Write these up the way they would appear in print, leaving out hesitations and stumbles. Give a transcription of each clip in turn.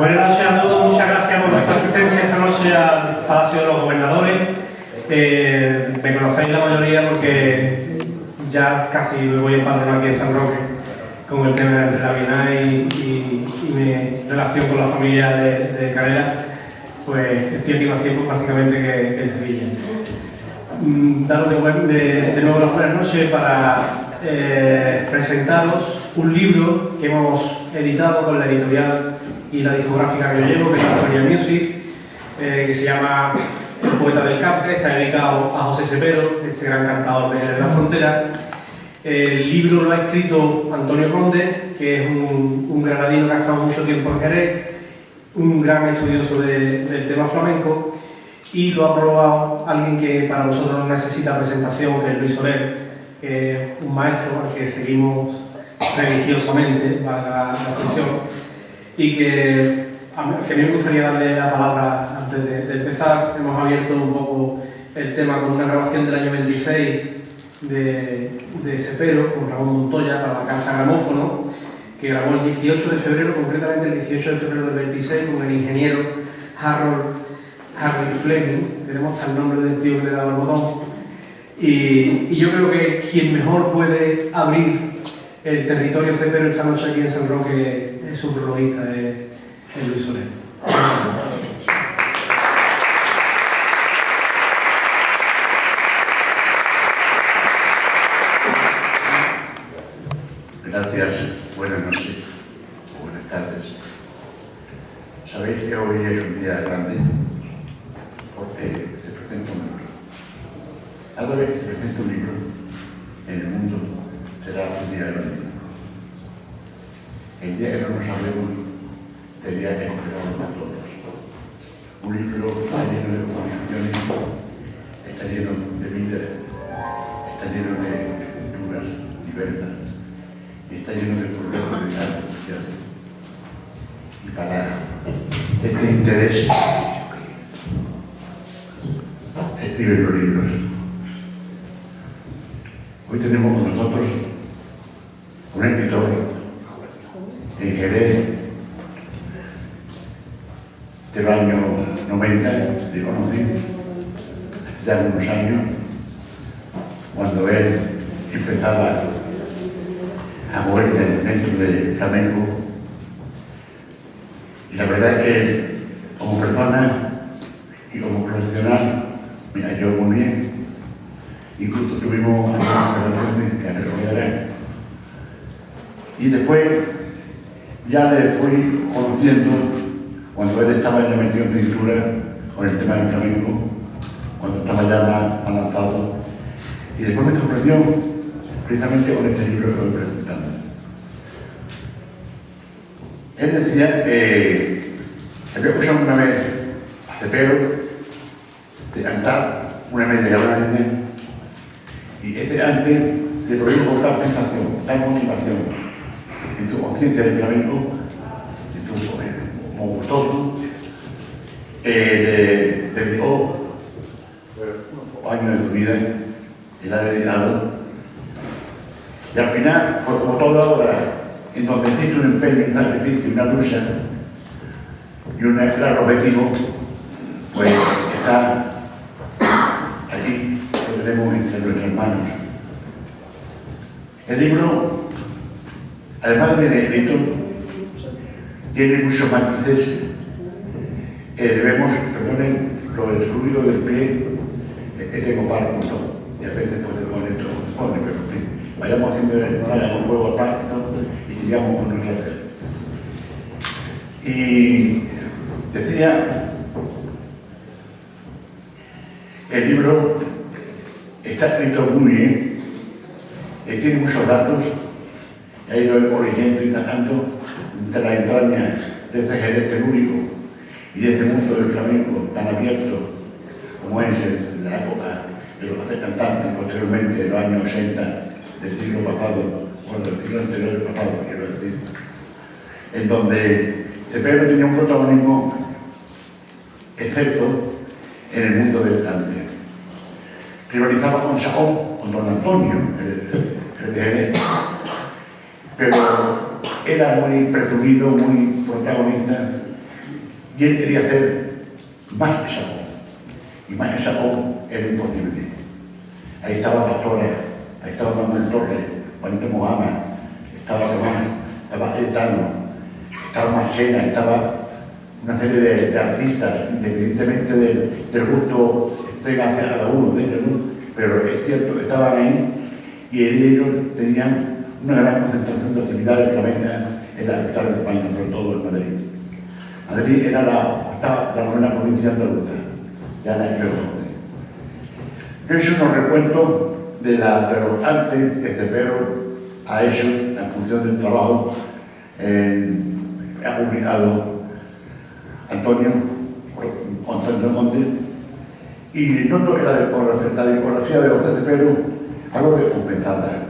Buenas noches a todos, muchas gracias por vuestra asistencia esta noche al Palacio de los Gobernadores. Me conocéis la mayoría porque ya casi me voy empalmando aquí en San Roque con el tema de la Bienal y mi relación con la familia de Canela. Pues estoy aquí más tiempo prácticamente que en Sevilla. Daros de nuevo las buenas noches para presentaros un libro que hemos editado con la editorial y la discográfica que yo llevo, que es Historia Music, que se llama El poeta del Capre. Está dedicado a José Cepero, este gran cantador de la frontera. El libro lo ha escrito Antonio Conde, que es un granadino que ha estado mucho tiempo en Jerez, un gran estudioso del tema flamenco, y lo ha aprobado alguien que para nosotros no necesita presentación, que es Luis Soler, que es un maestro al que seguimos religiosamente, valga la expresión, y que a mí me gustaría darle la palabra antes de empezar. Hemos abierto un poco el tema con una grabación del año 26 de Cepero, con Ramón Montoya, para la Casa Gramófono, que grabó el 18 de febrero, concretamente el 18 de febrero del 26, con el ingeniero Harry Fleming. Tenemos hasta el nombre del tío que le daba el botón. Y yo creo que quien mejor puede abrir el territorio Cepero esta noche aquí en San Roque es su prologuista, es Luis Soler. Gracias, buenas noches, buenas tardes. Sabéis que hoy es un día grande porque se presenta un libro. Cada vez que se presenta un libro en el mundo será un día grande. El día que no nos hablemos sería que esperamos a todos. Un libro está lleno de comunicaciones, está lleno de vida, está lleno de culturas diversas y está lleno de problemas de arte social. Y para este interés se escriben los libros. Hoy tenemos con nosotros un escritor en Jerez del año 90, le conocí hace ya unos años, cuando él empezaba a moverse dentro del flamenco. Y la verdad es que como persona y como profesional me halló muy bien. Incluso tuvimos algunas conversaciones que me rodearán. Y después ya le fui conociendo cuando él estaba ya metido en pintura con el tema del flamenco, cuando estaba ya más avanzado. Y después me sorprendió precisamente con este libro que voy presentando. Él decía que había escuchado una vez a Cepero de cantar una media hora de él, y ese antes se produjo tal sensación, tal motivación en su conciencia del flamenco, en su como gustoso, dedicó años de su vida y la ha dedicado. Y al final, pues como todo ahora, en donde existe un empeño, un sacrificio, una lucha y un claro objetivo, pues está allí, lo tenemos entre nuestras manos. El libro, además de negrito, tiene muchos matices que debemos, perdonen, lo del ruido del pie, tengo párrafo y a veces puede poner todo, pero en fin, vayamos haciendo no hagamos juego párrafo y sigamos con nuestra hacer. Y decía, el libro está escrito muy bien, tiene muchos datos, ha ido leyendo y sacando de la entraña de ese Jerez telúrico y de ese mundo del flamenco tan abierto como es el de la época de los cantantes posteriormente, de los años 80 del siglo pasado, o del siglo anterior del pasado, quiero decir, en donde Cepero tenía un protagonismo excepto en el mundo del cante. Rivalizaba con Chacón, con Don Antonio, el de Jerez, pero era muy presumido, muy protagonista y él quería hacer más que Japón, y más que Japón era imposible. Ahí estaba Pastora, ahí estaba Manuel Torres, Juanito Mohamed, estaba Tomás, estaba Cayetano, estaba Masena, estaba una serie de artistas, independientemente del gusto que tenga cada uno de ellos, ¿no? Pero es cierto, estaban ahí y ellos tenían una gran concentración de actividades flamencas en la capital de España, sobre todo en Madrid. Madrid era la novena provincia andaluza, ya la he hecho. Yo he hecho unos recuentos pero antes que Cepero ha hecho, en función del trabajo, ha publicado Antonio Montes, y noto que la discografía de José Cepero algo descompensada,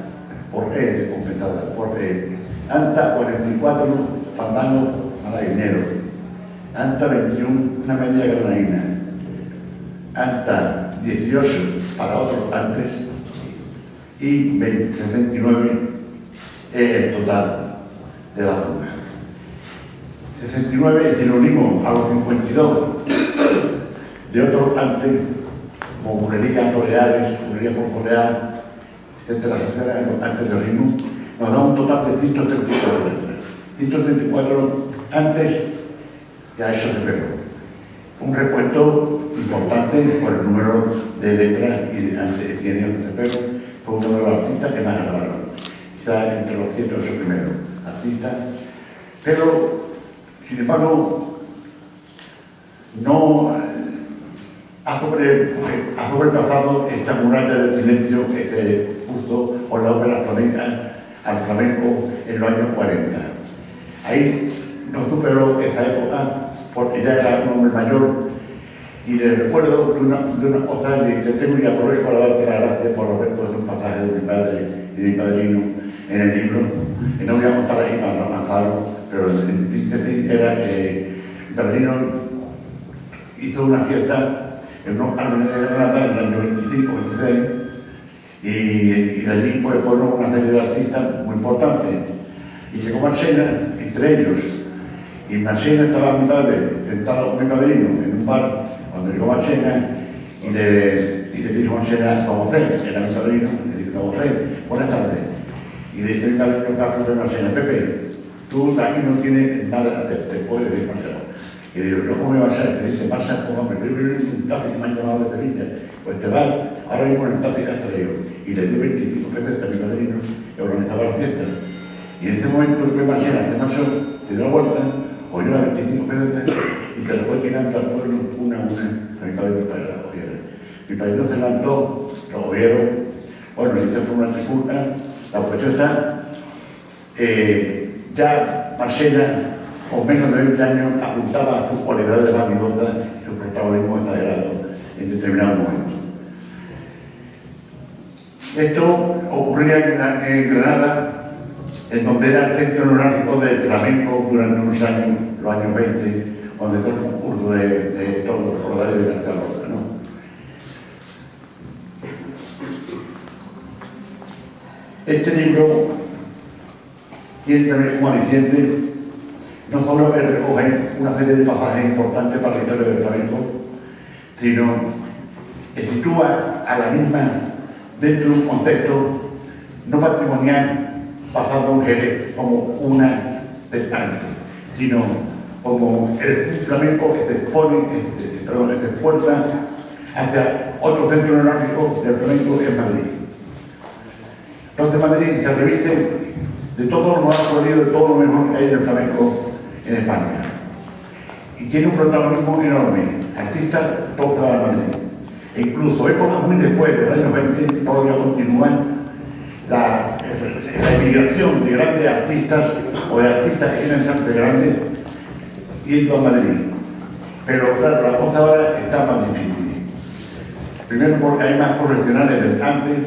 porque Anta 44 fandanos malagueñeros, Anta 21 una media granadina, Anta 18 para otros antes y 69 es el total de la zona. 69 si lo unimos a los 52 de otros antes, como bulería Toreales, bulería Porfoleal, etcétera, antes de ritmo, nos da un total de 134 letras. 134 antes que ha hecho Cepero. Un recuento importante por el número de letras y de antes que tiene Cepero, fue uno de los artistas que más grabaron. Quizá entre los 108 primeros artistas, pero sin embargo no ha sobrepasado esta muralla del silencio que se puso por la ópera flamenca al flamenco en los años 40. Ahí no superó esa época porque ya era un hombre mayor, y le recuerdo de una cosa, y te tengo y aprovecho para darte las gracias por haber puesto un pasaje de mi padre y de mi padrino en el libro, y no voy a contar ahí para no lanzarlo, pero el síntesis era que mi padrino hizo una fiesta en unos árboles de Granada en el año 25, 26, y de allí pues fueron una serie de artistas muy importantes, y llegó Marcena, entre ellos, y Marcena estaba mi padre sentado con mi padrino en un bar cuando llegó Marcena, y le dijo Marcena, vamos a hacer, era mi padrino, le dijo, vamos a hacer, buenas tardes. Y le dice mi padrino Carlos de Marcena, Pepe, tú aquí no tienes nada que hacer, te puedes ir Marcena. Y le digo, ¿cómo me vas a hacer? Me dice, Marcena, ¿cómo me escribir un taxi que me han llamado de Sevilla? Pues te vas, ahora mismo en el taxi hasta yo. Y le dio 25 pesos a mi padrino, que organizaba la fiesta. Y en ese momento el Marcena, ¿qué pasó? Te dio la vuelta, cogió las 25 pesos y te lo fue tirando al suelo una a mi padrino para que la cogiera. Mi padrino se levantó, lo cogieron, bueno, le hizo una trifulca. La cuestión está, ya Marcena, con menos de 20 años, apuntaba a sus cualidades vanidosas y su protagonismo exagerado en determinados momentos. Esto ocurría en Granada, en donde era el centro neurálgico del flamenco durante unos años, los años 20, donde fue el concurso de todos los corredores de García Lorca, ¿no? Este libro tiene también como aliciente no solo que recoge una serie de pasajes importantes para la historia del flamenco, sino que sitúa a la misma dentro de un contexto no patrimonial basado en Jerez como una del antes, sino como el flamenco que se exporta hacia otro centro neurálgico del flamenco en Madrid. Entonces Madrid se reviste de todo lo más florido, de todo lo mejor que hay del flamenco en España. Y tiene un protagonismo enorme. Artistas todos se van a Madrid. E incluso épocas muy después del año 20 todavía continúan la emigración de grandes artistas o de artistas que tienen tanto grandes yendo a Madrid. Pero claro, la cosa ahora está más difícil. Primero porque hay más profesionales del antes,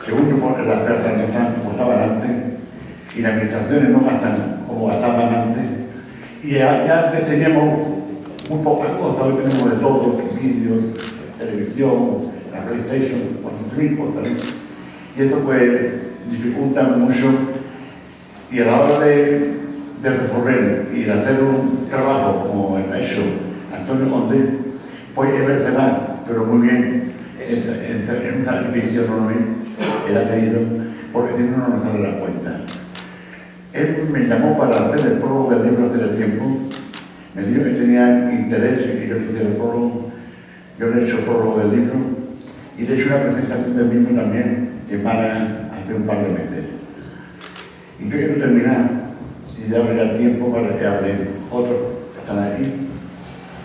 segundo porque las plazas no están como estaban antes y las administraciones no gastan como gastaban antes. Y ya antes teníamos muy pocas cosas, hoy tenemos de todo, vídeos, televisión, la PlayStation, 4.000 cosas. Y eso pues dificulta mucho, y a la hora de de resolver y de hacer un trabajo como el ha hecho Antonio Conde, pues es verdad, pero muy bien, en un sacrificio enorme él ha tenido, porque si no, no se da cuenta. Él me llamó para hacer el prólogo del libro hace tiempo, me dijo que tenía interés en que yo hiciera el prólogo, yo le he hecho el prólogo del libro y le he hecho una presentación del mismo también en Málaga hace un par de meses. Y yo quiero terminar y darle el tiempo para que hablen otros que están aquí,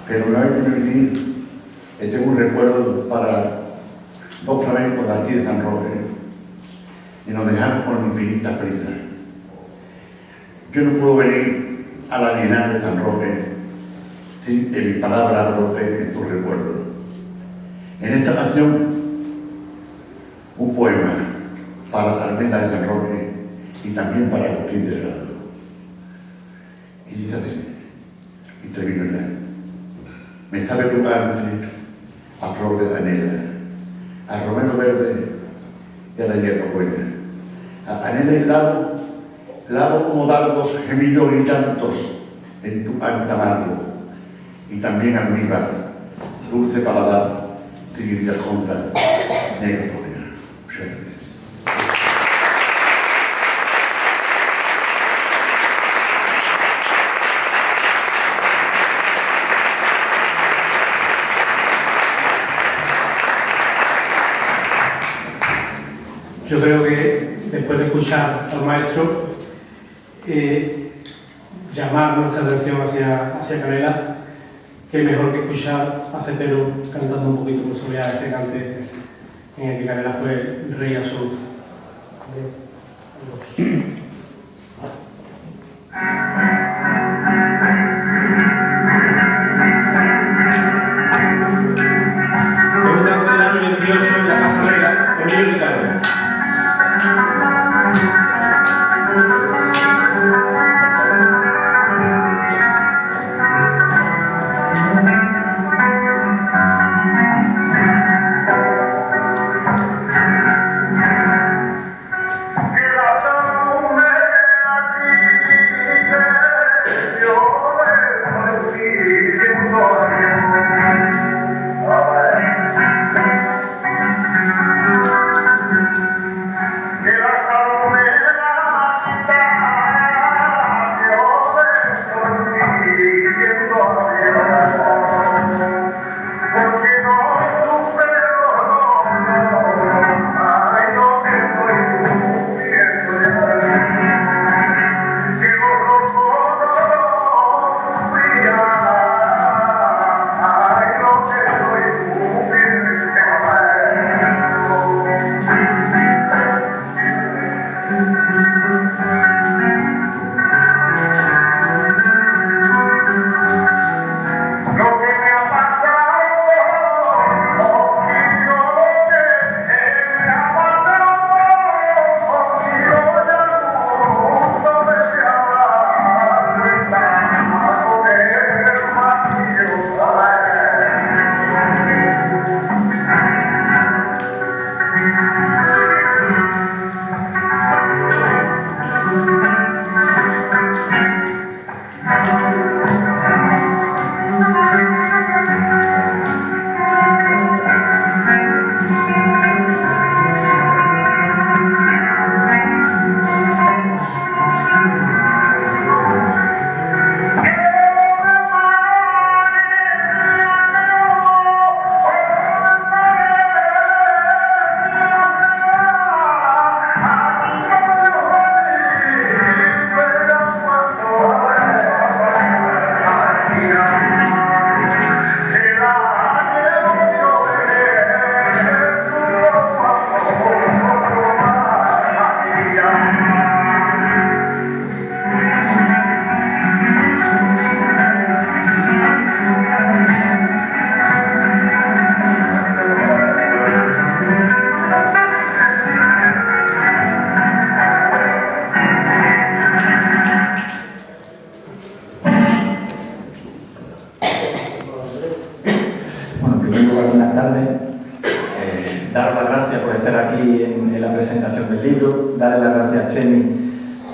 pero una vez que me vení, tengo un recuerdo para dos flamencos de aquí de San Roque y nos dejaron con infinitas prisas. Yo no puedo venir a la Bienal de San Roque sin que mi palabra brote en tu recuerdo. En esta canción, un poema para la Almenda de San Roque y también para Agustín Delgado. Y dice así, y termino ya. Me sabe tu cante a flor de canela, a romero verde y a la hierba buena. A canela y lavo como dardos, gemidos y llantos en tu canta amargo, y también almíbar, dulce paladar, tigrillas juntas, negra floreal. Muchas gracias. Yo creo que después de escuchar al maestro llamar nuestra atención hacia Canela, que mejor que escuchar a Cepero cantando un poquito por sobre este cante en el que Canela fue rey absoluto. Es un cante del año 28 en la Casa Real, Emilio Ricardo.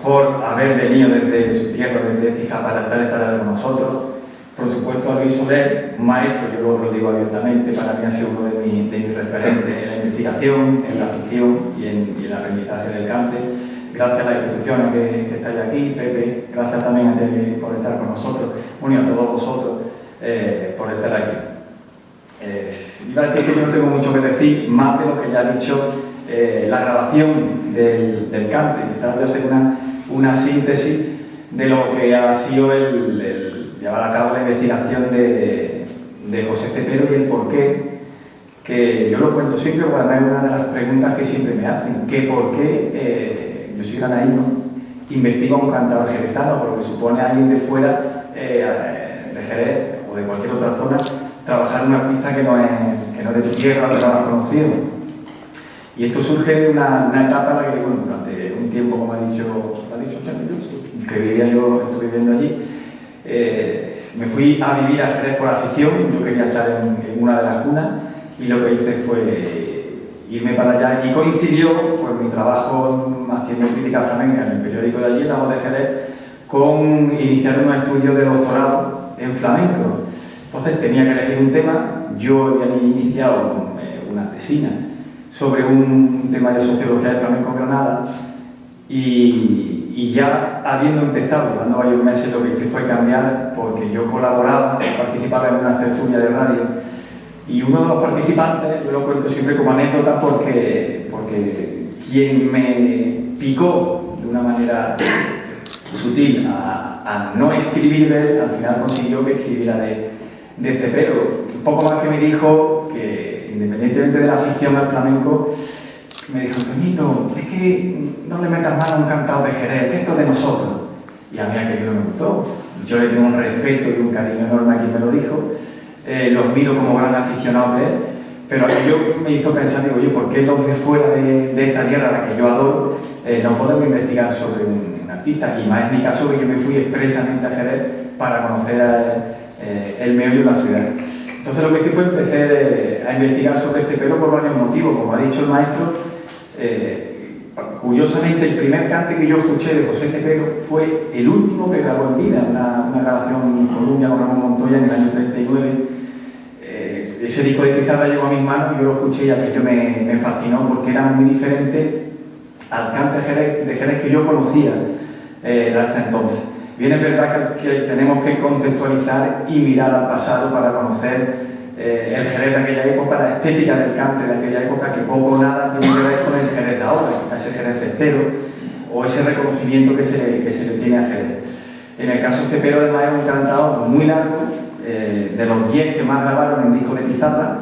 por haber venido desde su tierra, desde Écija, para estar con nosotros. Por supuesto, a Luis Soler, un maestro, yo lo digo abiertamente, para mí ha sido uno de mis referentes en la investigación, en la ficción y en el aprendizaje del cante. Gracias a las instituciones que estáis aquí, Pepe, gracias también a ti por estar con nosotros, bueno, y a todos vosotros por estar aquí. Iba a decir que yo no tengo mucho que decir, más de lo que ya ha dicho la grabación del cante. Quizás voy a hacer una síntesis de lo que ha sido el llevar a cabo la investigación de José Cepero y el porqué, que yo lo cuento siempre, porque además es una de las preguntas que siempre me hacen, que por qué yo soy granaíno, investigo a un cantador jerezano, porque supone a alguien de fuera, de Jerez o de cualquier otra zona, trabajar un artista que no es de tu tierra, que no has conocido. Y esto surge de una etapa en la que, bueno, durante un tiempo, como ha dicho Chami, que vivía yo, estuve viviendo allí, me fui a vivir a Jerez por afición. Yo quería estar en una de las cunas y lo que hice fue irme para allá, y coincidió pues, mi trabajo haciendo crítica flamenca en el periódico de allí, La Voz de Jerez, con iniciar unos estudios de doctorado en flamenco. Entonces tenía que elegir un tema. Yo había iniciado una tesina sobre un tema de sociología del flamenco en Granada, y ya habiendo empezado, llevando varios meses, lo que hice fue cambiar, porque yo colaboraba, participaba en una tertulia de radio, y uno de los participantes, yo lo cuento siempre como anécdota, porque quien me picó de una manera sutil a no escribir de él, al final consiguió que escribiera de Cepero. Un poco más que me dijo que, independientemente de la afición al flamenco, me dijo: Toñito, es que no le metas mano a un cantado de Jerez, esto es de nosotros. Y a mí aquello no me gustó. Yo le tengo un respeto y un cariño enorme a quien me lo dijo, los miro como gran aficionado de él, pero aquello me hizo pensar, digo, oye, ¿por qué los de fuera de esta tierra, a la que yo adoro, no podemos investigar sobre un artista? Y más en mi caso, que yo me fui expresamente a Jerez para conocer el meollo de la ciudad. Entonces lo que hice fue empezar a investigar sobre Cepero por varios motivos. Como ha dicho el maestro, curiosamente el primer cante que yo escuché de José Cepero fue el último que grabó en vida, una grabación en Colombia con Ramón Montoya en el año 39. Ese disco de pizarra llegó a mis manos y yo lo escuché, y aquello me fascinó, porque era muy diferente al cante de Jerez que yo conocía hasta entonces. Bien, es verdad que tenemos que contextualizar y mirar al pasado para conocer el Jerez de aquella época, la estética del cante de aquella época, que poco o nada tiene que ver con el Jerez de ahora, ese Jerez festero o ese reconocimiento que se le tiene a Jerez. En el caso de Cepero, además, es un cantado muy largo, de los 10 que más grabaron en disco de pizarra,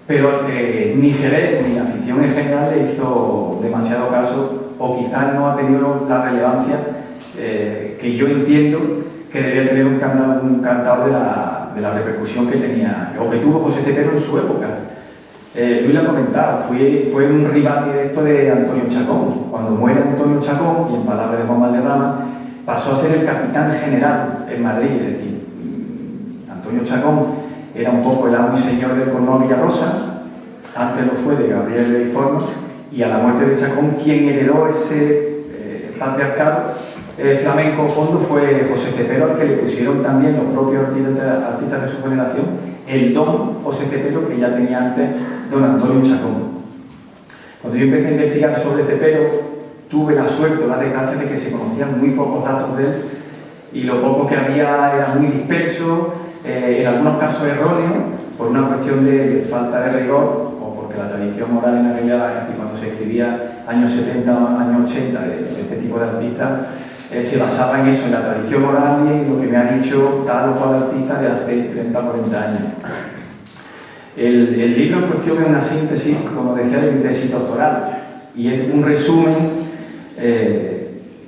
pero al que ni Jerez ni la afición en general le hizo demasiado caso, o quizás no ha tenido la relevancia que yo entiendo que debía tener un cantador de la repercusión que tenía, o que tuvo José Cepero en su época. Luis lo ha comentado, fue un rival directo de Antonio Chacón. Cuando muere Antonio Chacón, y en palabras de Juan Valderrama, pasó a ser el capitán general en Madrid. Es decir, Antonio Chacón era un poco el amo y señor del Cornó Villarrosa, antes lo fue de Gabriel de Forno, y a la muerte de Chacón, quien heredó ese patriarcado flamenco fondo fue José Cepero, al que le pusieron también los propios artistas de su generación el don José Cepero, que ya tenía antes don Antonio Chacón. Cuando yo empecé a investigar sobre Cepero, tuve la suerte o la desgracia de que se conocían muy pocos datos de él, y lo poco que había era muy disperso, en algunos casos erróneo, por una cuestión de falta de rigor, o porque la tradición oral en aquella, es decir, cuando se escribía años 70 o años 80 de este tipo de artistas, se basaba en eso, en la tradición oral y en lo que me ha dicho tal o cual artista de hace 30 o 40 años. El libro en cuestión es una síntesis, como decía, de mi tesis doctoral, y es un resumen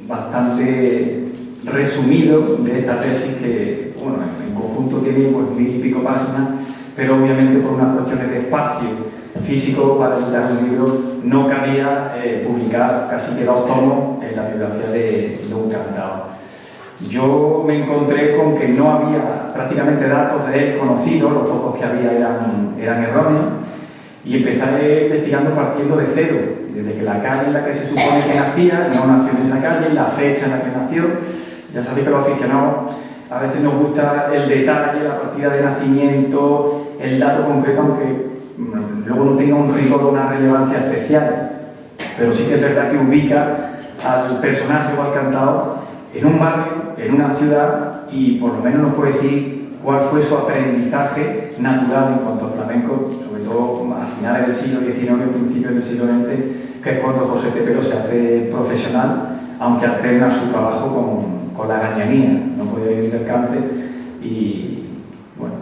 bastante resumido de esta tesis, que, bueno, en conjunto tiene pues 1000 y pico páginas, pero obviamente por unas cuestiones de espacio físico para editar un libro no cabía publicar casi que 2 tomos en la biografía de un cantado. Yo me encontré con que no había prácticamente datos de él conocidos, los pocos que había eran erróneos, Y empecé investigando partiendo de cero, desde que la calle en la que se supone que nacía, no nació en esa calle, la fecha en la que nació. Ya sabéis que los aficionados a veces nos gusta el detalle, la partida de nacimiento, el dato concreto, aunque luego no tenga un rigor o una relevancia especial. Pero sí que es verdad que ubica al personaje o al cantado en un barrio, en una ciudad, y por lo menos nos puede decir cuál fue su aprendizaje natural en cuanto al flamenco, sobre todo a finales del siglo XIX, principios del siglo XX, que es cuando José Cepero se hace profesional, aunque alterna su trabajo con la gañanía, no podía vivir del cante y bueno,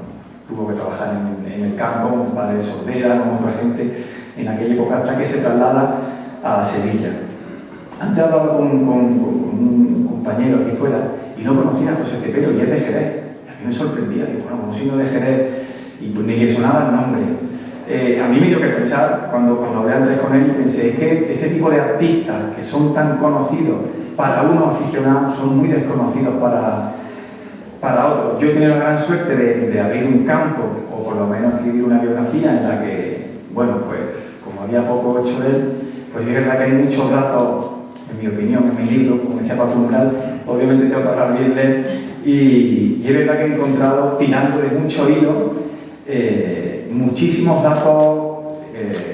tuvo que trabajar en el campo, con padre de sordera, con otra gente, en aquella época hasta que se traslada a Sevilla. Antes hablaba con un compañero aquí fuera y no conocía a José Cepero y es de Jerez. A mí me sorprendía, digo, bueno, como siendo de Jerez y pues ni le sonaba el nombre. A mí me dio que pensar, cuando hablé antes con él, pensé, es que este tipo de artistas que son tan conocidos para unos aficionados son muy desconocidos para otros. Yo he tenido la gran suerte de abrir un campo, o por lo menos escribir una biografía en la que, bueno, pues como había poco hecho de él, pues es verdad que hay muchos datos, en mi opinión, en mi libro, como decía Paco Mural, obviamente tengo que hablar bien de él, y es verdad que he encontrado, tirando de mucho hilo, muchísimos datos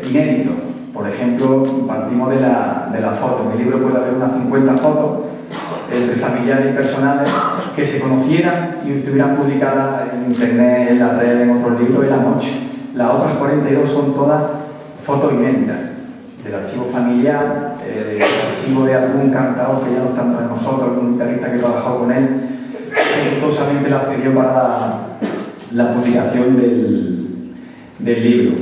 inéditos. Por ejemplo, partimos de la foto. En mi libro puede haber unas 50 fotos entre familiares y personales que se conocieran y estuvieran publicadas en internet, en las redes, en otros libros, eran 8. Las otras 42 son todas fotos inéditas, del archivo familiar, del archivo de algún cantador que ya no está entre nosotros, algún guitarrista que trabajó con él, que gustosamente la accedió para la publicación del libro.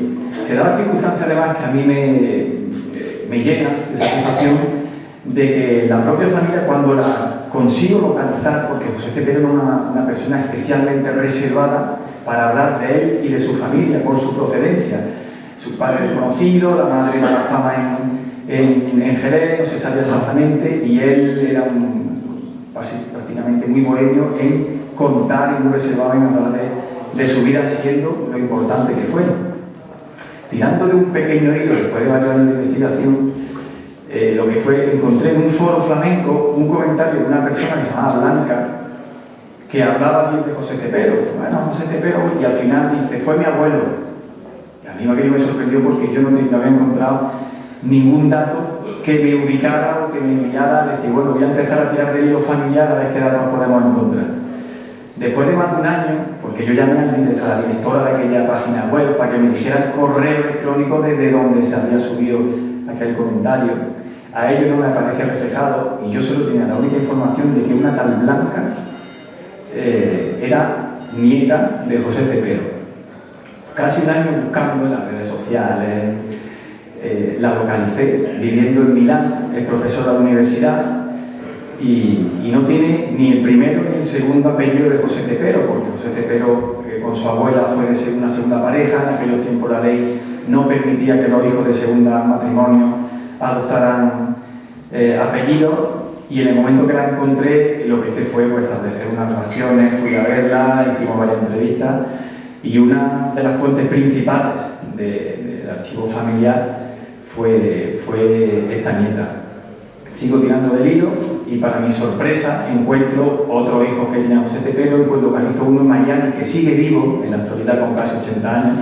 Se da la circunstancia además que a mí me llena de satisfacción de que la propia familia, cuando la consigo localizar, porque José Cepero era una persona especialmente reservada para hablar de él y de su familia por su procedencia. Su padre desconocido, la madre de la fama en Jerez, no se sabía exactamente, y él era prácticamente muy bohemio en contar y muy reservado en hablar de su vida, siendo lo importante que fue. Tirando de un pequeño hilo, después de varios años de investigación, lo que fue, encontré en un foro flamenco un comentario de una persona que se llamaba Blanca, que hablaba bien de José Cepero. Bueno, José Cepero, y al final dice, fue mi abuelo. Y a mí aquello me sorprendió porque yo no había encontrado ningún dato que me ubicara o que me enviara a decir, bueno, voy a empezar a tirar del hilo familiar a ver qué datos podemos encontrar. Después de más de un año, porque yo llamé a la directora de aquella página web para que me dijera el correo electrónico desde donde se había subido aquel comentario, a ello no me aparecía reflejado y yo solo tenía la única información de que una tal Blanca era nieta de José Cepero. Casi un año buscando en las redes sociales, la localicé, viviendo en Milán, es profesora de universidad y no tiene ni el primero ni el segundo apellido de José Cepero, porque José Cepero con su abuela fue de una segunda pareja. En aquellos tiempos la ley no permitía que los hijos de segunda matrimonio adoptaran apellidos, y en el momento que la encontré lo que hice fue pues, establecer unas relaciones, fui a verla, hicimos varias entrevistas, y una de las fuentes principales del archivo familiar fue esta nieta. Sigo tirando del hilo y para mi sorpresa encuentro otro hijo que tenía José Cepero, pues localizo uno en Miami que sigue vivo en la actualidad con casi 80 años,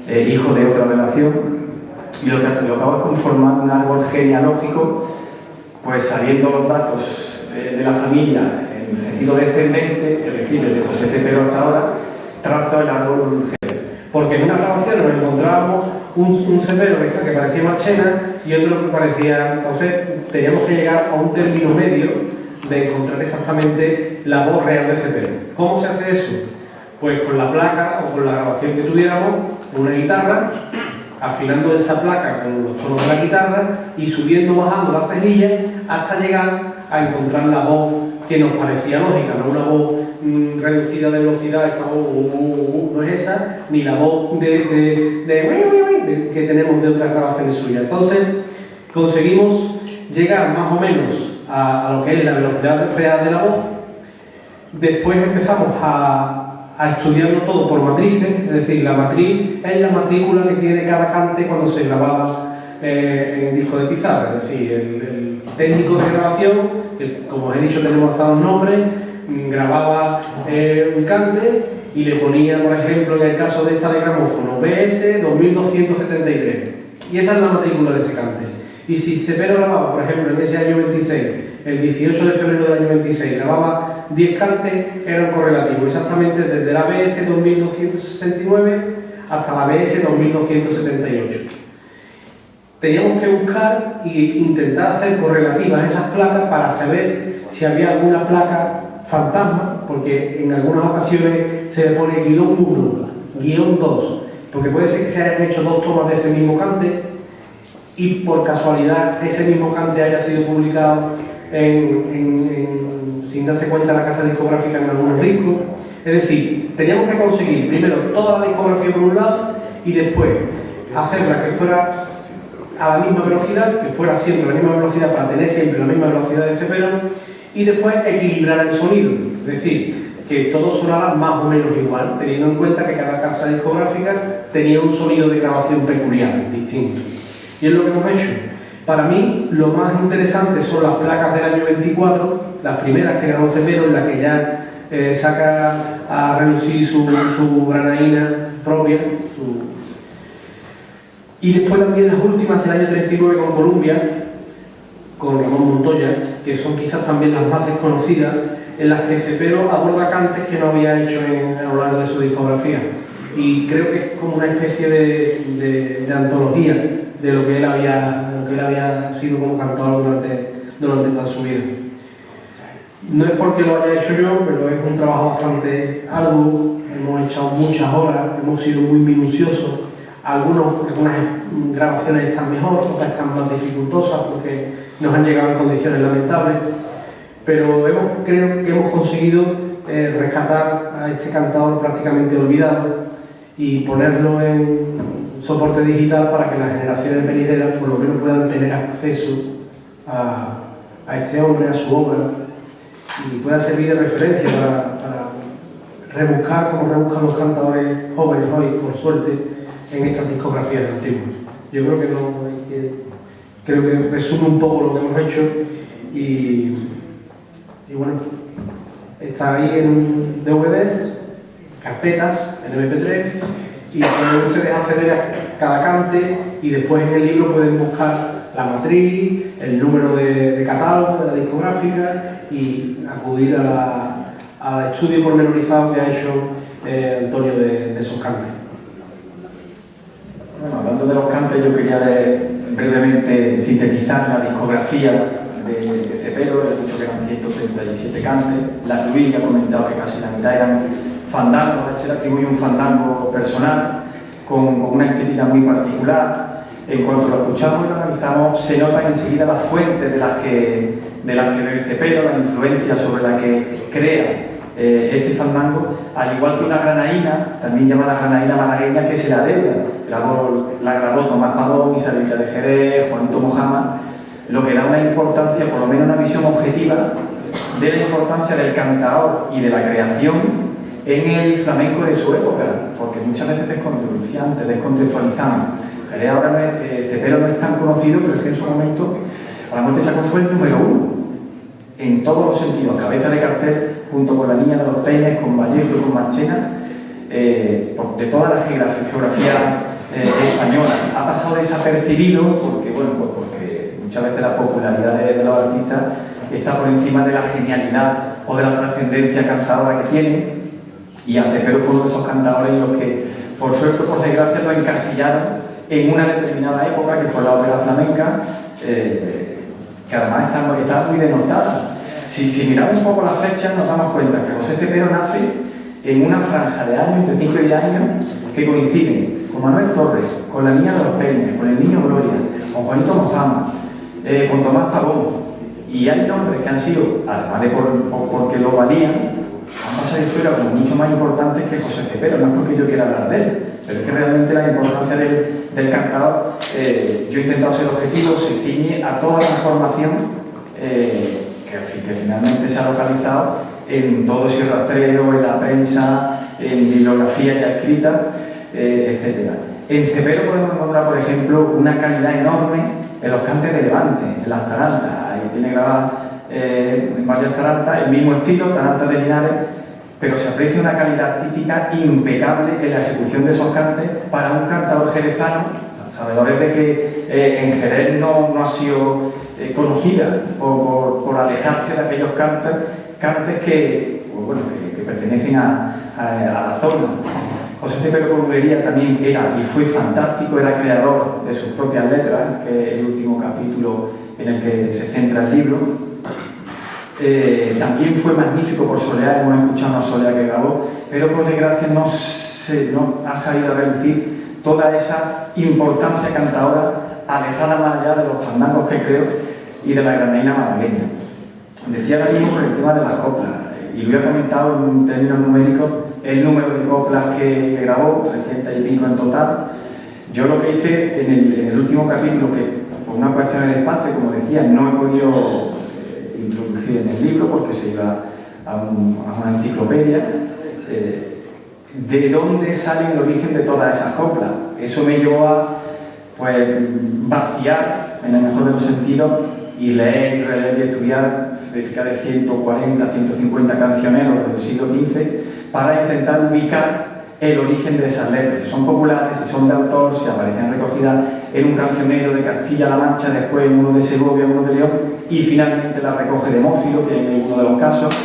hijo de otra relación, y lo que hago es conformar un árbol genealógico, pues sabiendo los datos de la familia en sentido descendente, es decir, desde José Cepero hasta ahora, trazo el árbol genealógico. Porque en una grabación nos encontrábamos un Cepero que parecía Marchena y otro que parecía... Entonces teníamos que llegar a un término medio de encontrar exactamente la voz real de Cepero. ¿Cómo se hace eso? Pues con la placa o con la grabación que tuviéramos, una guitarra, afinando esa placa con los tonos de la guitarra y subiendo, bajando la cejilla hasta llegar a encontrar la voz que nos parecía lógica, no una voz reducida de velocidad, esta voz no es esa, ni la voz que tenemos de otras grabaciones suyas. Entonces conseguimos llegar más o menos a lo que es la velocidad real de la voz. Después empezamos a a estudiarlo todo por matrices, es decir, la matriz es la matrícula que tiene cada cante cuando se grababa en disco de pizarra, es decir, el técnico de grabación, que como os he dicho tenemos hasta los nombres, grababa un cante y le ponía, por ejemplo, en el caso de esta de gramófono, BS 2273, y esa es la matrícula de ese cante. Y si Cepero grababa, por ejemplo, en ese año 26, el 18 de febrero del año 26, grababa 10 cantes, era un correlativo, exactamente desde la BS 2269 hasta la BS 2278. Teníamos que buscar e intentar hacer correlativas esas placas para saber si había alguna placa fantasma, porque en algunas ocasiones se le pone guión 1, guión 2, porque puede ser que se hayan hecho 2 tomas de ese mismo cante y por casualidad ese mismo cante haya sido publicado sin darse cuenta la casa discográfica en algunos discos. Es decir, teníamos que conseguir primero toda la discografía por un lado y después hacerla que fuera a la misma velocidad, que fuera siempre la misma velocidad para tener siempre la misma velocidad de Cepero, y después equilibrar el sonido, es decir, que todo sonara más o menos igual, teniendo en cuenta que cada casa discográfica tenía un sonido de grabación peculiar, distinto. Y es lo que hemos hecho. Para mí, lo más interesante son las placas del año 24, las primeras que grabó Cepero, en las que ya saca a relucir su granaína propia, y después también las últimas del año 39 con Columbia, con Ramón Montoya, que son quizás también las más desconocidas, en las que Cepero aborda cantes que no había hecho a lo largo de su discografía. Y creo que es como una especie de antología de lo que él había sido como cantador durante toda su vida. No es porque lo haya hecho yo, pero es un trabajo bastante arduo, hemos echado muchas horas, hemos sido muy minuciosos. Algunas grabaciones están mejor, otras están más dificultosas porque nos han llegado en condiciones lamentables, pero creo que hemos conseguido rescatar a este cantador prácticamente olvidado y ponerlo en soporte digital para que las generaciones venideras por lo menos puedan tener acceso a este hombre, a su obra, y pueda servir de referencia para rebuscar como rebuscan los cantadores jóvenes hoy, por suerte, en estas discografías antiguas. Yo creo que resume un poco lo que hemos hecho y bueno, está ahí en DVD, carpetas, en MP3, y pueden ustedes acceder a cada cante y después en el libro pueden buscar la matriz, el número de catálogo de la discográfica y acudir al estudio pormenorizado que ha hecho Antonio de esos cantes. Bueno, hablando de los cantes, yo quería brevemente sintetizar la discografía de Cepero. He dicho que eran 137 cantes. La Luis ha comentado que casi la mitad eran fandangos. Se le atribuye un fandango personal con una estética muy particular. En cuanto lo escuchamos y lo analizamos, se nota enseguida las fuentes de las que bebe Cepero, la influencia sobre la que crea este fandango, al igual que una granaína, también llamada granaína malagueña, que se la deuda. La grabó Tomás Padón, Isabelita de Jerez, Juanito Mojama, lo que da una importancia, por lo menos una visión objetiva, de la importancia del cantador y de la creación en el flamenco de su época, porque muchas veces descontextualizamos. Jerez ahora Cepero no es tan conocido, pero es que en su momento, a la muerte de Sacó fue el número 1, en todos los sentidos, cabeza de cartel, junto con la Niña de los Peines, con Vallejo y con Marchena, de toda la geografía española. Ha pasado desapercibido porque muchas veces la popularidad de los artistas está por encima de la genialidad o de la trascendencia cantadora que tiene, y a Cepero fue uno de esos cantadores en los que, por suerte o por desgracia, lo encasillaron en una determinada época, que fue la ópera flamenca, que además está muy denostada. Si miramos un poco las fechas, nos damos cuenta que José Cepero nace en una franja de años, entre 5 y 10 años, que coinciden con Manuel Torres, con la Niña de los Peines, con el Niño Gloria, con Juanito Mojama, con Tomás Pavón. Y hay nombres que han sido, además de porque lo valían, han pasado historias como mucho más importantes que José Cepero. No es porque yo quiera hablar de él, pero es que realmente la importancia del cantador, yo he intentado ser objetivo, se ciñe a toda la información que finalmente se ha localizado en todo ese rastreo, en la prensa, en bibliografía ya escrita, etc. En Cepero podemos encontrar, por ejemplo, una calidad enorme en los cantes de Levante, en las tarantas. Ahí tiene grabadas varias tarantas, el mismo estilo, tarantas de Linares, pero se aprecia una calidad artística impecable en la ejecución de esos cantes para un cantador jerezano, sabedores de que en Jerez no ha sido conocida por alejarse de aquellos cantes que, pues bueno, que pertenecen a la zona. José Cepero Corbulería también era y fue fantástico, era creador de sus propias letras, que es el último capítulo en el que se centra el libro. También fue magnífico por Soleá, hemos escuchado una Soleá que grabó, pero por desgracia no ha salido a reducir toda esa importancia cantadora alejada más allá de los fandangos que creó y de la granaína malagueña. Decía ahora mismo con el tema de las coplas, y lo he comentado en términos numéricos, el número de coplas que grabó, 300 y pico en total. Yo lo que hice en el último capítulo, que por una cuestión de espacio, como decía, no he podido introducir en el libro porque se iba a una enciclopedia, de dónde sale el origen de todas esas coplas. Eso me llevó a vaciar, en el mejor de los sentidos, y leer y releer y estudiar cerca de 140, 150 cancioneros del siglo XV para intentar ubicar el origen de esas letras, si son populares, si son de autor, si aparecen recogidas en un cancionero de Castilla-La Mancha, después en uno de Segovia, uno de León, y finalmente la recoge Demófilo, que en uno de los casos,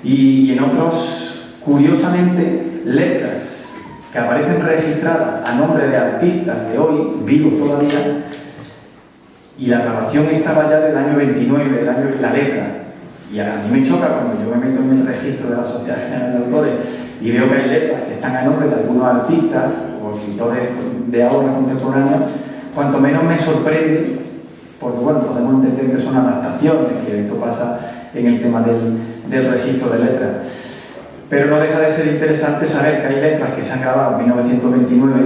y en otros, curiosamente, letras que aparecen registradas a nombre de artistas de hoy, vivos todavía, y la grabación estaba ya del año 29, del año de la letra. Y a mí me choca cuando yo me meto en el registro de la Sociedad General de Autores y veo que hay letras que están a nombre de algunos artistas o escritores de ahora contemporáneos, cuanto menos me sorprende, porque bueno, podemos entender que son adaptaciones, que esto pasa en el tema del registro de letras. Pero no deja de ser interesante saber que hay letras que se han grabado en 1929,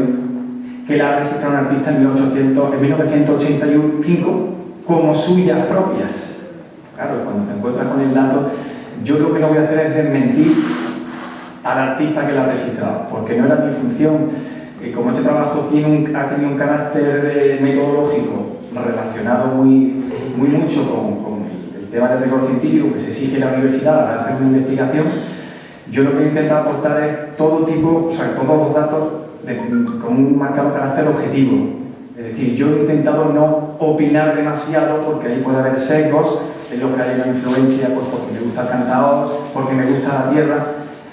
que la ha registrado un artista en 1985 como suyas propias. Claro, cuando te encuentras con el dato, yo lo que no voy a hacer es desmentir al artista que la ha registrado, porque no era mi función. Como este trabajo ha tenido un carácter metodológico relacionado muy mucho con el tema del rigor científico que se exige en la universidad para hacer una investigación, yo lo que he intentado aportar es todo tipo, o sea, todos los datos con un marcado carácter objetivo. Es decir, yo he intentado no opinar demasiado porque ahí puede haber sesgos en los que hay una influencia, pues porque me gusta el cantador, porque me gusta la tierra.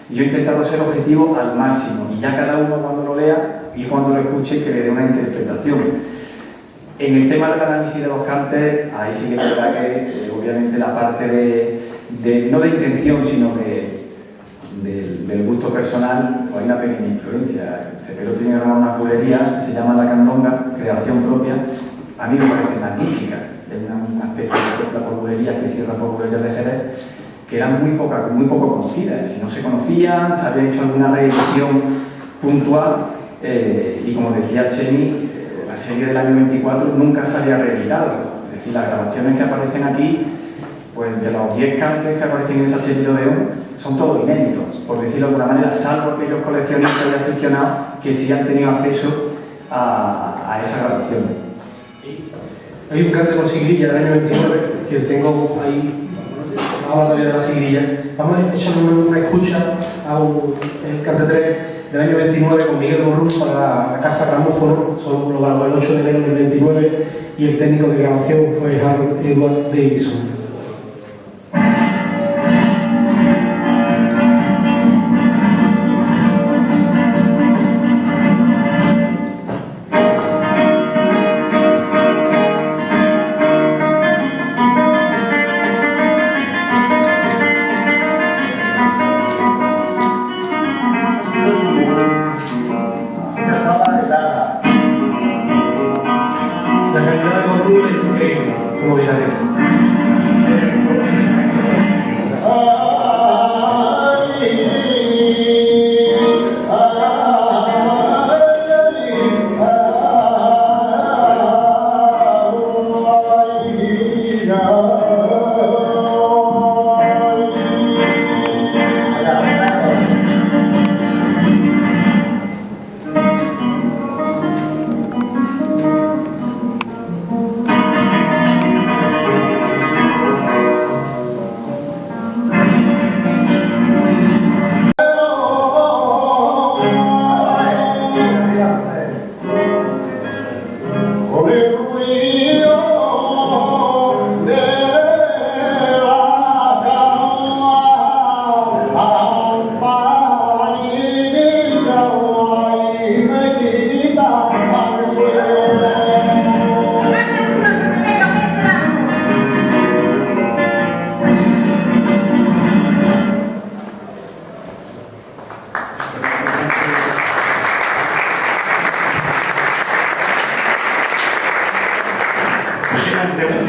Yo he intentado ser objetivo al máximo y ya cada uno cuando lo lea y cuando lo escuche que le dé una interpretación. En el tema del análisis de los cantes, ahí sí que es verdad que obviamente la parte no de intención, sino del gusto personal, pues hay una pequeña influencia. Cepero tiene una bulería que se llama La Candonga, creación propia. A mí me parece magnífica. Es una especie de copla por bulerías que cierra por bulerías de Jerez, que eran muy poco conocidas. Si no se conocían, se había hecho alguna reedición puntual y como decía Chemi, la serie del año 24 nunca se había reeditado. Es decir, las grabaciones que aparecen aquí, pues de los 10 cantes que aparecen en esa serie de Odeón, son todos inéditos, por decirlo de alguna manera, salvo aquellos coleccionistas y aficionados que sí han tenido acceso a esa grabación. Hay un cante por sigrilla del año 29 que tengo ahí, hablando de la sigrilla. Vamos a echarle una escucha a el cante 3 del año 29 con Miguel Borrún para la Casa Gramófono. Solo lo grabó el 8 de enero del 29 y el técnico de grabación fue Harold Edward Davison. La calidad de control es increíble, como dirá eso.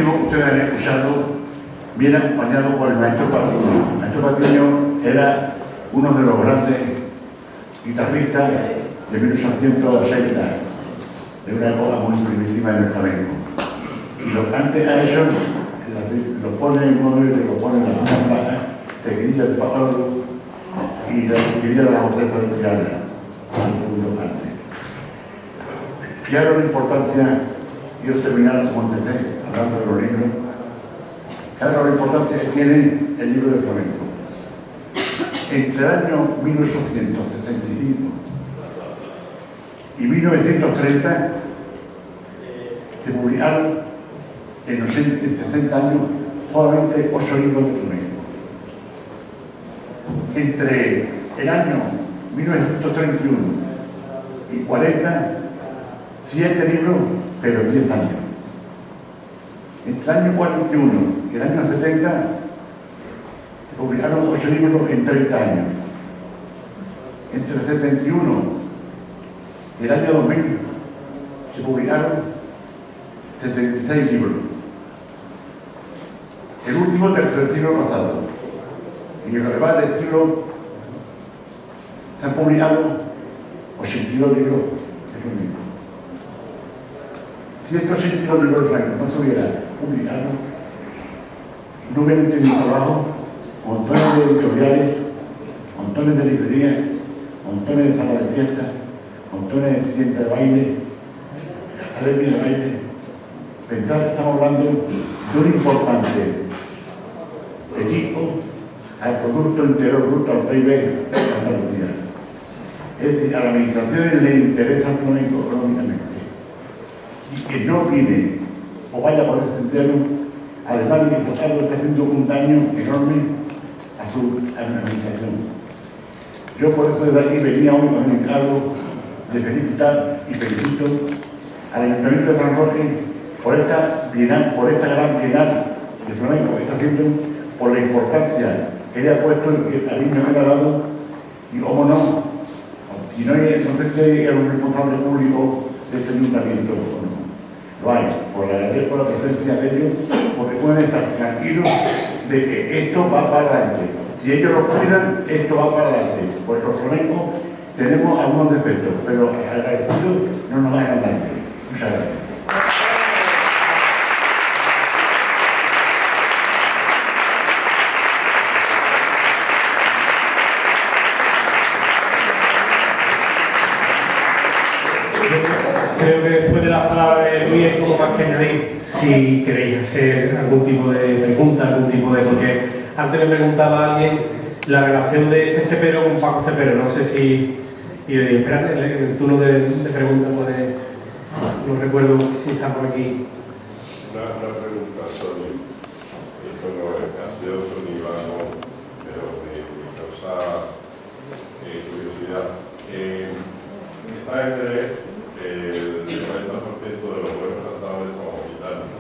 último, ustedes han escuchado, viene acompañado por el maestro Patiño. El maestro Patiño era uno de los grandes guitarristas de 1860, de una época muy primitiva en el flamenco. Y antes a ellos lo pone en uno de ellos, lo pone en la misma plaza, Tequilla de Pájaro y la Tequilla de la Josefa de Triana, el segundo cante. Fijaros la importancia, quiero terminar como empecé, hablando de los libros. Fijaros la importancia que tiene el libro de flamenco. Entre el año 1875 y 1930 se publicaron en los 60 años solamente 8 libros de flamenco. Entre el año 1931 y 40, 7 libros, pero en 10 años. Entre el año 41 y el año 70 se publicaron 8 libros en 30 años. Entre el 71 y el año 2000 se publicaron 76 libros. El último del siglo pasado. Y en lo que va del siglo se han publicado 82 libros de flamenco. Si estos 82 libros de flamenco no se hubieran publicado, no hubieran tenido trabajo montones de editoriales, montones de librerías, montones de salas de fiesta, montones de tiendas de baile, academias de baile. Pensad que estamos hablando de un importante equipo al Producto Interior Bruto, al PIB de Andalucía. Es decir, a la administración le interesa el flamenco económicamente. Y que no viene o vaya por ese sendero, además de que está haciendo un daño enorme a su administración. Yo por eso desde aquí venía hoy con el encargo de felicitar y felicito al Ayuntamiento de San Roque por esta gran bienal de flamenco que está haciendo, por la importancia que ella ha puesto y el cariño que le ha dado, y cómo no, si no, no sé si hay algún responsable público de este ayuntamiento o no. Lo hay, por la presencia de ellos, porque pueden estar tranquilos de que esto va para adelante. Si ellos lo cuidan, esto va para adelante. Porque los flamencos tenemos algunos defectos, pero agradecidos no nos van a ganar. Muchas gracias. Creo que después de las palabras de Luis hay poco más que añadir. Si queréis hacer algún tipo de pregunta, porque antes me preguntaba alguien la relación de este cepero con Paco Cepero. No sé si... Y yo digo, espérate, en el turno de preguntas no recuerdo si está por aquí. Una pregunta, Tony. Esto no es gracioso ni vago, pero me causa curiosidad. Está en el 90% de los buenos cantadores son gitanos.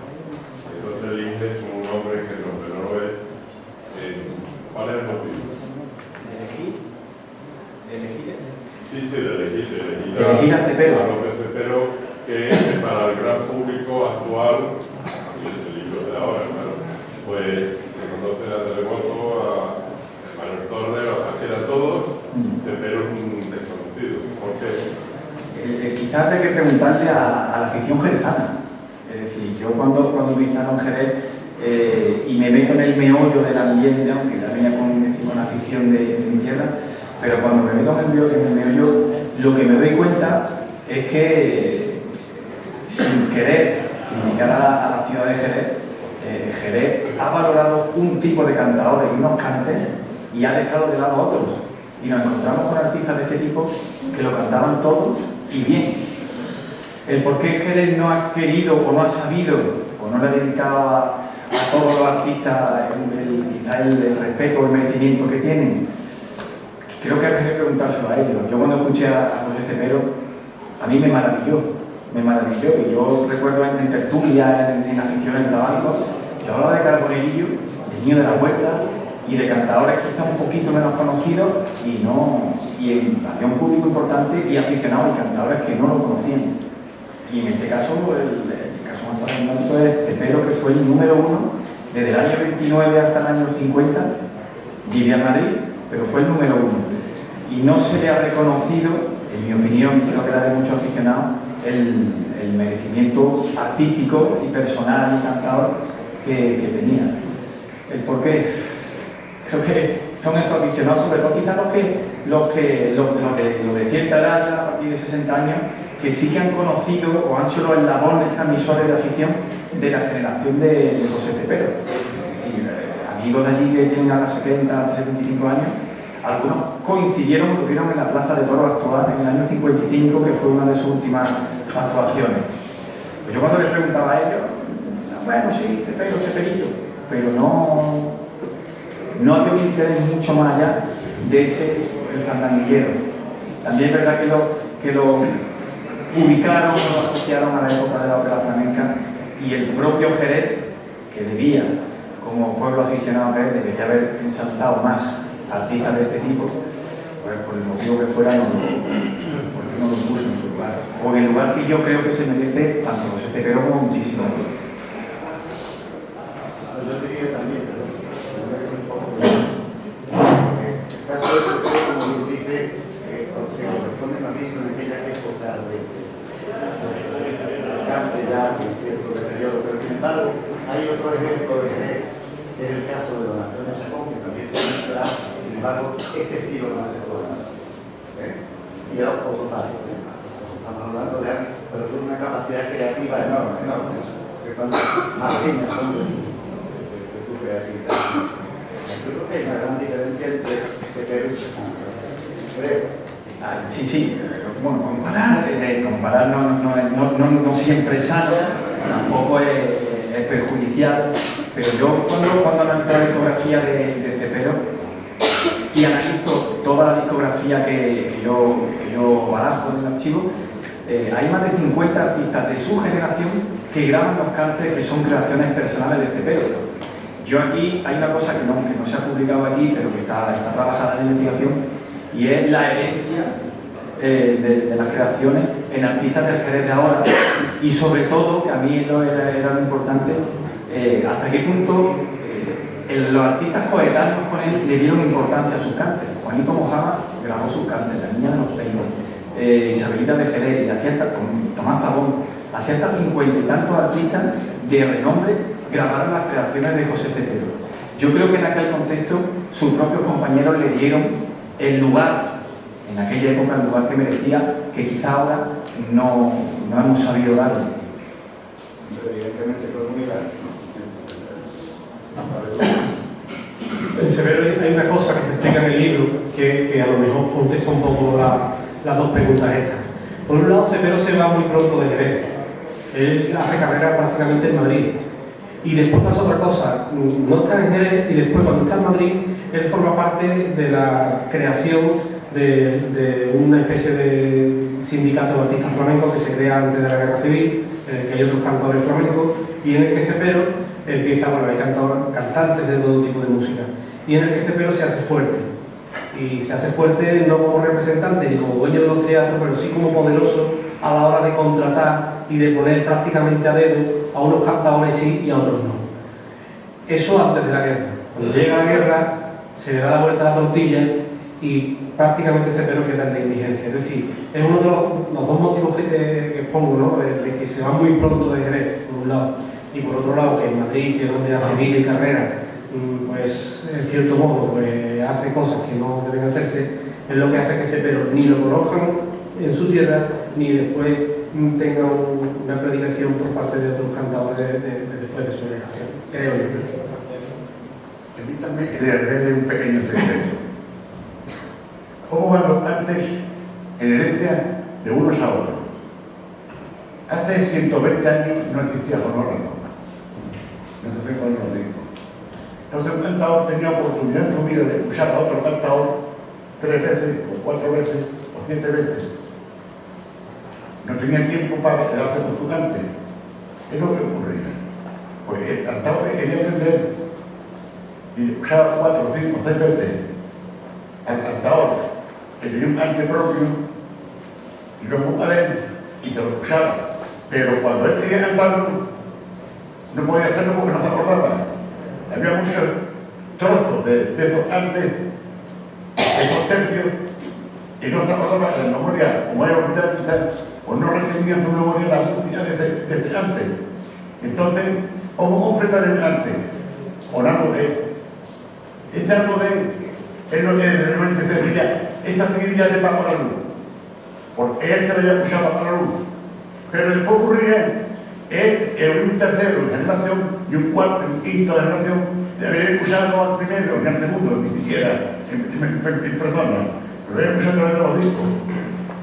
Entonces eliges un hombre que no lo es. ¿Cuál es el motivo? Sí, de elegir a Cepero. A López Cepero, que para el gran público actual, y el libro de ahora, claro, pues se conoce a Terremoto, a Manuel Torres, a Pajera, todos, Cepero es un desconocido. ¿Por qué? Quizás hay que preguntarle a la afición jerezana. Es decir, yo cuando visitaron Jerez y me meto en el meollo del ambiente, aunque ya venía con la afición de mi tierra, pero cuando me meto en el meollo, lo que me doy cuenta es que, sin querer criticar a la ciudad de Jerez, Jerez ha valorado un tipo de cantadores y unos cantes y ha dejado de lado a otros. Y nos encontramos con artistas de este tipo que lo cantaban todos y bien. El por qué Jerez no ha querido o no ha sabido o no le ha dedicado a todos los artistas quizás el respeto o el merecimiento que tienen, creo que hay que preguntárselo a ellos. Yo cuando escuché a José Cepero, a mí me maravilló, y yo recuerdo en tertulia, en afición en Tabánico, yo hablaba de Carbonellillo, de Niño de la Huerta y de cantadores quizás un poquito menos conocidos había un público importante y aficionados y cantadores que no lo conocían. Y en este caso, el caso cuanto a los datos es Cepero, que fue el número 1 desde el año 29 hasta el año 50, vivía en Madrid, pero fue el número 1. Y no se le ha reconocido, en mi opinión, creo que era de muchos aficionados, el merecimiento artístico y personal y cantador que tenía. ¿El por qué? Creo que son esos aficionados, sobre todo quizás los de cierta edad, ya a partir de 60 años, que sí que han conocido o han sido los eslabones transmisores de afición de la generación de José Cepero. Es decir, amigos de allí que tienen ahora 70, 75 años, algunos coincidieron, lo vieron en la Plaza de Toros actual en el año 55, que fue una de sus últimas actuaciones. Pues yo cuando les preguntaba a ellos, bueno, sí, Cepero, Ceperito, pero no había un interés mucho más allá de el fandanguillero. También es verdad que lo ubicaron, lo asociaron a la época de la ópera flamenca, y el propio Jerez, que debía, como pueblo aficionado que es, debería haber ensalzado más artistas de este tipo, pues por el motivo que fuera no lo puso en su lugar, o en el lugar que yo creo que se merece tanto José Cepero como muchísimo otro. Yo diría también, el caso de Cepero, como dice, corresponde más bien con aquella época de cantidad en cierto periodo, pero sin embargo hay otro ejemplo que es el caso de don Antonio Chacón, que también se muestra, sin embargo, este sí lo hace todo. Y era otro padre. Estamos hablando de algo, pero fue una capacidad creativa enorme, que cuando más pequeñas son de su creatividad. Yo creo que hay una gran diferencia entre Cepero y Chacón, creo. Sí. Bueno, comparar no siempre es sano, tampoco es perjudicial, pero yo cuando analizo la discografía de Cepero y analizo toda la discografía que yo barajo en el archivo, hay más de 50 artistas de su generación que graban los cantes que son creaciones personales de Cepero. Yo aquí, hay una cosa que no se ha publicado aquí, pero que está trabajada en la investigación, y es la herencia de las creaciones en artistas del Jerez de ahora, y sobre todo, que a mí era lo importante, hasta qué punto los artistas coetáneos con él le dieron importancia a sus cantes. Juanito Mojama grabó sus cantes, La Niña de los Peinos, Isabelita de Jerez, y así hasta Tomás Pavón, así hasta 50 y tantos artistas de renombre grabaron las creaciones de José Cepero. Yo creo que en aquel contexto sus propios compañeros le dieron el lugar, en aquella época, el lugar que merecía, que quizá ahora no hemos sabido darle. Evidentemente fue muy grande. En Cepero hay una cosa que se explica en el libro que a lo mejor contesta un poco las dos preguntas estas. Por un lado, Cepero se va muy pronto de Jerez. Él hace carrera prácticamente en Madrid. Y después pasa otra cosa, no está en Jerez, y después cuando está en Madrid, él forma parte de la creación de una especie de sindicato de artistas flamencos que se crea antes de la Guerra Civil, en el que hay otros cantadores flamencos, y en el que Cepero empieza, hay cantantes de todo tipo de música, y en el que Cepero se hace fuerte. Y se hace fuerte no como representante ni como dueño de los teatros, pero sí como poderoso a la hora de contratar y de poner prácticamente a dedo a unos cantadores sí y a otros no. Eso antes de la guerra. Cuando llega la guerra, se le da la vuelta a la tortilla y prácticamente Cepero queda en la indigencia. Es decir, es uno de los dos motivos que expongo, ¿no? De que se va muy pronto de Jerez, por un lado, y por otro lado, que en Madrid, que es donde hace vida y carrera, pues en cierto modo pues, hace cosas que no deben hacerse, es lo que hace que Cepero ni lo conozcan en su tierra, ni después tenga una predilección por parte de otros cantadores después de su generación, creo yo. Permítanme que le revele un pequeño secreto. ¿Cómo van los cantes en herencia de unos a otros? Hace 120 años no existía fonógrafo. No se ve cuando lo digo. Entonces un cantador tenía oportunidad en su vida de escuchar a otro cantador 3 veces, o 4 veces, o 7 veces. No tenía tiempo para quedarse con su cante. Es lo que ocurría. Pues el cantador quería aprender y escuchaba 4, 5, 6 veces al cantador que tenía un cante propio y luego a él y se lo escuchaba. Pero cuando él quería cantarlo, no podía hacerlo porque no se acordaba. Había muchos trozos de esos antes, esos tercios, y no se acordaba de la memoria, como era olvidar quizás, o no retenía en su memoria la música desde antes. Entonces, hubo un frente adelante, con algo de. Ese algo de es lo que realmente se decía, esta seguidilla de Paco la Luz, porque él se lo había escuchado a Paco la Luz. Pero después ocurría, él un tercero en generación y un cuarto, un quinto de generación, te había escuchado al primero, ni al segundo, ni siquiera en persona, lo había escuchado a través de los discos.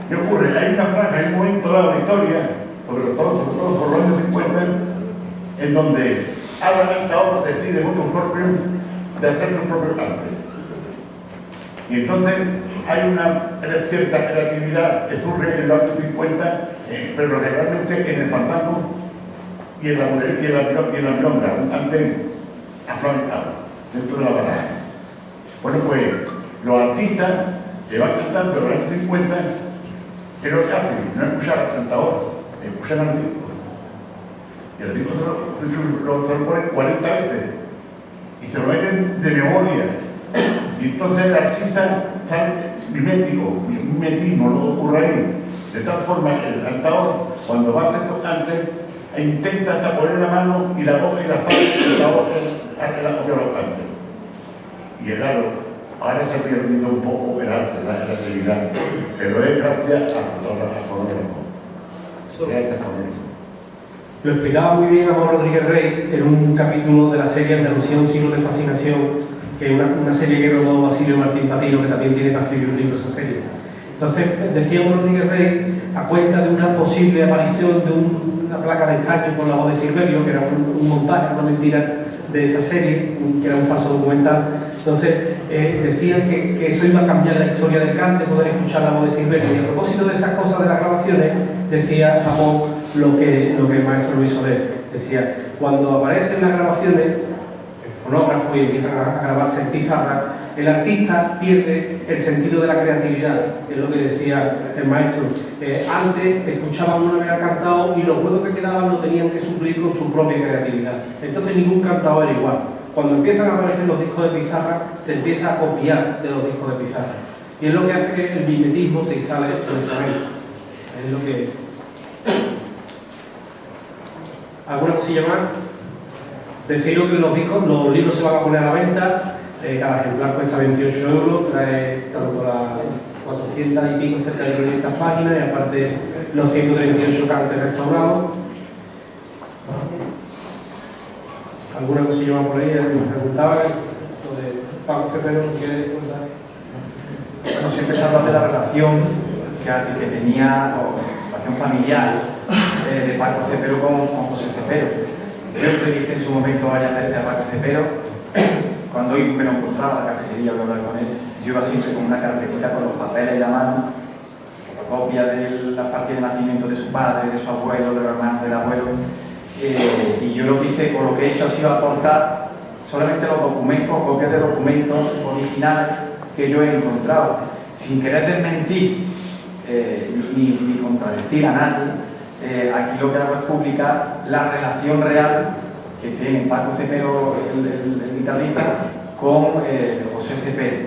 ¿Qué ocurre? Hay una franja, hay un momento dado de la historia, sobre todo por los años 50, en donde Ada Cantador decide voto propio de hacer su propio cante. Y entonces hay una cierta creatividad que surge en los años 50, pero realmente en el fantasma y en la milonga, un cante aflamencado dentro de la baraja. Bueno, pues los artistas que van cantando en los años 50, ¿qué es lo que hacen? No escuchar al cantador, escuchan al disco. Y el disco se lo ponen 40 veces y se lo meten de memoria. Y entonces el artista sale mimético, mimetismo, lo ocurre ahí. De tal forma que el cantador, cuando va a hacer estos cantes, intenta hasta poner la mano y la boca y la falda del cantador hace la copia de los cantes. Y es claro, ahora se ha perdido un poco el arte, la creatividad, pero es gracias al fonógrafo. Gracias por eso. Lo explicaba muy bien Amor Rodríguez Rey en un capítulo de la serie Andalucía, un siglo de fascinación, que es una serie que rodó Basilio Martín Patino, que también tiene para escribir un libro esa serie. Entonces, decía Amor Rodríguez Rey, a cuenta de una posible aparición de una placa de estaño con la voz de Silverio, que era un montaje, una mentira de esa serie, que era un falso documental. Entonces, decían que eso iba a cambiar la historia del cante, poder escuchar la voz de Silverio. Y a propósito de esas cosas de las grabaciones, decía Amor lo que el maestro Luis Soler decía: cuando aparecen las grabaciones, el fonógrafo y empiezan a grabarse en pizarra, el artista pierde el sentido de la creatividad, que es lo que decía el maestro. Antes escuchaban una vez al cantado y los huecos que quedaban lo tenían que suplir con su propia creatividad. Entonces ningún cantado era igual. Cuando empiezan a aparecer los discos de pizarra, se empieza a copiar de los discos de pizarra. Y es lo que hace que el mimetismo se instale en el flamenco. Es lo que... ¿Alguna cosilla más? Deciros que los libros se van a poner a la venta. Cada ejemplar cuesta 28 €, trae tanto las 400 y pico, cerca de 500 páginas, y aparte los 138 cantes restaurados. ¿Alguna cosilla más por ahí? Me preguntaba sobre Paco Cepero, ¿quieres contar? Bueno, siempre se habla de la relación que tenía, o relación familiar, de Paco Cepero con José Cepero. Yo entrevisté en su momento varias veces a Paco Cepero. Cuando hoy me lo encontraba en la cafetería voy a hablar con él, yo iba siempre con una carpetita con los papeles y la mano, fotocopia de las partidas de nacimiento de su padre, de su abuelo, de los hermanos del abuelo, y yo lo que hice, o lo que he hecho ha sido aportar solamente los documentos, copias de documentos originales que yo he encontrado, sin querer desmentir ni contradecir a nadie. Aquí lo que hago es publicar la relación real que tiene Paco Cepero, el guitarrista, con José Cepero.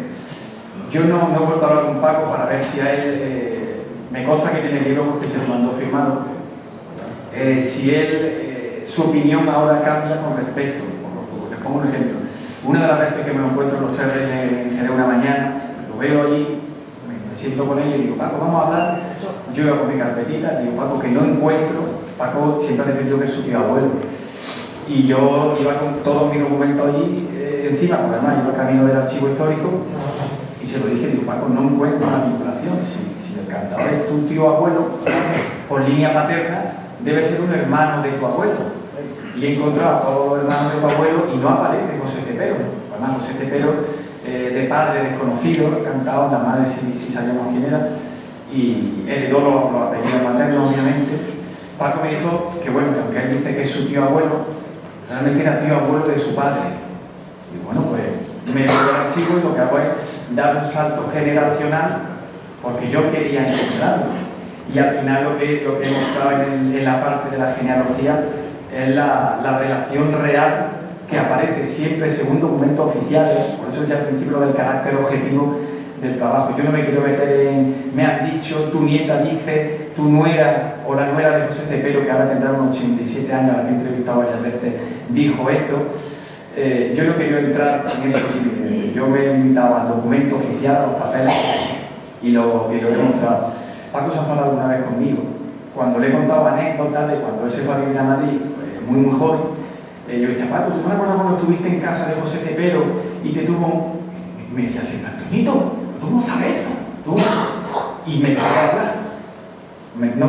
Yo no he vuelto a hablar con Paco para ver si a él, me consta que tiene el libro porque se lo mandó firmado, si él, su opinión ahora cambia con respecto. Les pongo un ejemplo. Una de las veces que me lo encuentro en los Tres Reyes en Jerez una mañana, lo veo allí, me siento con él y digo: Paco, vamos a hablar. Yo iba con mi carpetita, digo: Paco, que no encuentro. Paco siempre ha defendido que es su tío abuelo. Y yo iba con todos mis documentos allí encima, porque además iba camino del archivo histórico, y se lo dije: digo, Paco, no encuentro una vinculación. Si el cantador es tu tío abuelo, por línea paterna, debe ser un hermano de tu abuelo. Y he encontrado a todos los hermanos de tu abuelo y no aparece José Cepero. Además, José Cepero, de padre desconocido, cantaba, la madre si sabíamos quién era, y heredó los apellidos maternos, obviamente. Paco me dijo que, bueno, que aunque él dice que es su tío abuelo, realmente era tío abuelo de su padre. Y bueno, pues me voy al archivo y lo que hago es dar un salto generacional porque yo quería encontrarlo. Y al final lo que he mostrado en la parte de la genealogía es la relación real que aparece siempre según documentos oficiales. Por eso decía al principio del carácter objetivo del trabajo. Yo no me quiero meter en, me han dicho, tu nieta dice, tu nuera o la nuera de José Cepero, que ahora tendrá unos 87 años, a la que he entrevistado varias veces, dijo esto. Yo no quería entrar en eso. Yo me he limitado al documento oficial, a los papeles, y lo he mostrado. Paco se ha enfadado alguna vez conmigo. Cuando le he contado anécdotas de cuando él se fue a vivir a Madrid, muy joven, yo le decía, Paco, ¿tú no me acuerdas cuando estuviste en casa de José Cepero y te tuvo un...? Y me decía siempre, Antoñito, tú no sabes eso, tú... Y me dejaba de hablar.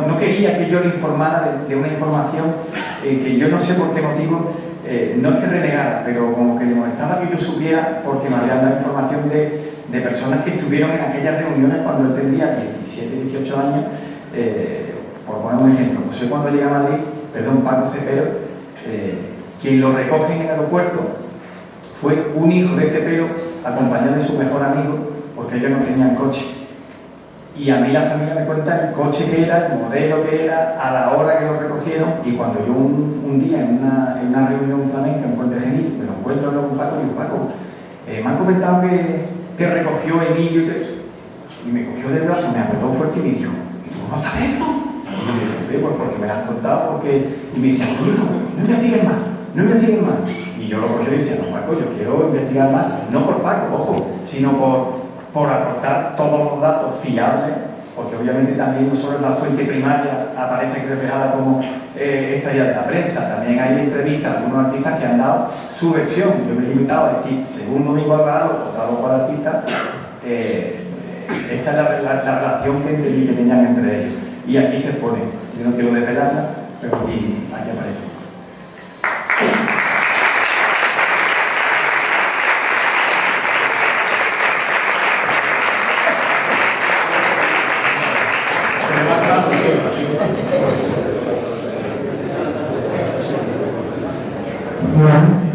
No quería que yo le informara de una información que yo no sé por qué motivo, no es que renegara, pero como que le molestaba que yo supiera, porque me habían dado información de personas que estuvieron en aquellas reuniones cuando él tendría 17, 18 años. Por poner un ejemplo, José cuando llega a Madrid, Paco Cepero, quien lo recoge en el aeropuerto fue un hijo de Cepero acompañado de su mejor amigo, porque ellos no tenían coche. Y a mí la familia me cuenta el coche que era, el modelo que era, a la hora que lo recogieron. Y cuando yo un día en una reunión flamenca en Puente Genil me lo encuentro con Paco y digo, Paco, me han comentado que te recogió Emilio y me cogió del brazo, me apretó fuerte y me dijo, ¿y tú cómo sabes eso? Y yo le dije, pues porque me lo han contado, porque... Y me decía, no investiguen más, no investiguen más. Y yo lo cogí y decía, no, Paco, yo quiero investigar más, no por Paco, ojo, sino por aportar todos los datos fiables, porque obviamente también no solo en la fuente primaria aparece reflejada como estrella de la prensa, también hay entrevistas de algunos artistas que han dado su versión. Yo me he limitado a decir, según Domingo Alvarado, o tal o cual artista, esta es la relación que tenían entre ellos. Y aquí se pone, yo no quiero desvelarla, pero aquí aparece. Bueno.